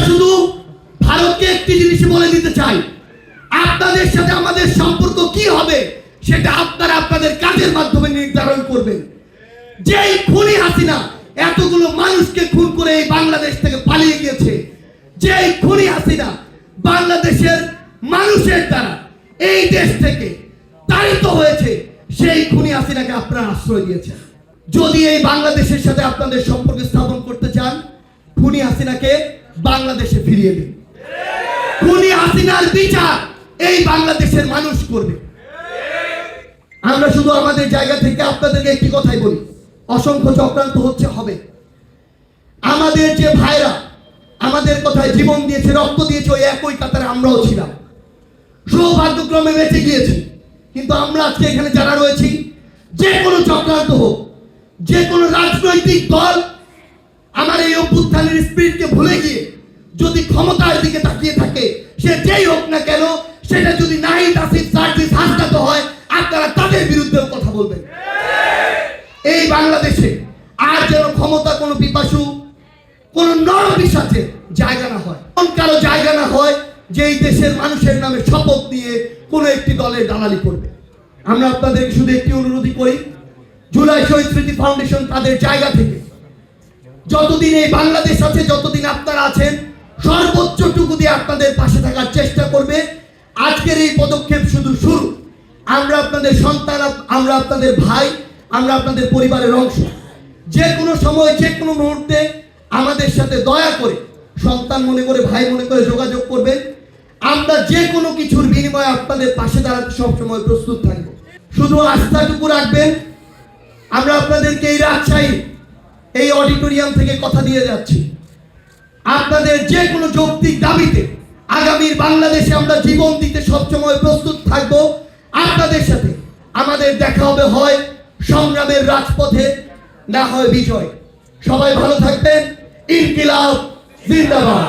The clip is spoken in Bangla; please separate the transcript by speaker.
Speaker 1: শুধু ভারতকে একটি জিনিস বলে দিতে চাই, আপনাদের সাথে আমাদের সম্পর্ক কি হবে সেটা আপনারা আপনাদের কাজের মাধ্যমে নির্ধারণ করবেন। যেই খুনি হাসিনা এতগুলো মানুষকে খুন করে এই বাংলাদেশ থেকে পালিয়ে গিয়েছে, যেই খুনি হাসিনা বাংলাদেশের মানুষের দ্বারা এই দেশ থেকে তাড়িত হয়েছে, সেই খুনি হাসিনাকে আপনারা আশ্রয় দিয়েছেন। যদি এই বাংলাদেশের সাথে আপনাদের সম্পর্ক স্থাপন করতে চান, খুনি হাসিনাকে বাংলাদেশে ফিরিয়ে দিন। খুনি হাসিনার বিচার এই বাংলাদেশের মানুষ করবে। আমরা শুধু আমাদের জায়গা থেকে আপনাদেরকে একটি কথাই বলি, অসংখ্য চক্রান্ত হচ্ছে হবে। আমাদের যে ভাইরা আমাদের কথায় জীবন দিয়েছে, রক্ত দিয়েছে, ওই একই কাতারে আমরাও ছিলাম। সৌভাগ্যক্রমে বেঁচে গিয়েছি। কিন্তু আমরা আজকে এখানে যারা রয়েছি, যে কোনো চক্রান্ত হোক, যে কোনো রাজনৈতিক দল আমার এই অভ্যুত্থানের স্পিরিটকে ভুলে গিয়ে যদি ক্ষমতার দিকে তাকিয়ে থাকে, সে যেই হোক না কেন, সেটা যদি নাহিদ আসিফ সার্জিস হাসনাত হয়, আপনারা তাদের বিরুদ্ধে কথা বলবেন। এই বাংলাদেশে আর যেন ক্ষমতা কোনো পিপাসু, কোন নরপিশাচের জায়গা না হয়, কোন কারো জায়গা না হয় যে এই দেশের মানুষের নামে শপথ নিয়ে কোনো একটি দলের দালালি করবে। আমরা আপনাদেরকে শুধু একটি অনুরোধই করি, জুলাই শহীদ স্মৃতি ফাউন্ডেশন তাদের জায়গা থেকে যতদিন এই বাংলাদেশ আছে, যতদিন আপনারা আছেন, সর্বোচ্চটুকু দিয়ে আপনাদের পাশে থাকার চেষ্টা করবে। আজকের এই পদক্ষেপ শুধু শুরু। আমরা আপনাদের সন্তান, আমরা আপনাদের ভাই, আমরা আপনাদের পরিবারের অংশ। যে কোনো সময়, যে কোনো মুহূর্তে আমাদের সাথে দয়া করে, সন্তান মনে করে, ভাই মনে করে যোগাযোগ করবেন। আমরা যে কোনো কিছুর বিনিময়ে আপনাদের পাশে দাঁড়াতে সবসময় প্রস্তুত থাকবো। শুধু আস্থাটুকু রাখবেন, আমরা আপনাদেরকে এই রাজশাহী এই অডিটোরিয়াম থেকে কথা দিয়ে যাচ্ছি, আপনাদের যে কোনো যৌক্তিক দাবিতে আগামীর বাংলাদেশে আমরা জীবন দিতে সবসময় প্রস্তুত থাকব। আপনাদের সাথে আমাদের দেখা হবে হয় সংগ্রামের রাজপথে, না হয় বিজয়। সবাই ভালো থাকবেন। ইনকিলাব জিন্দাবাদ।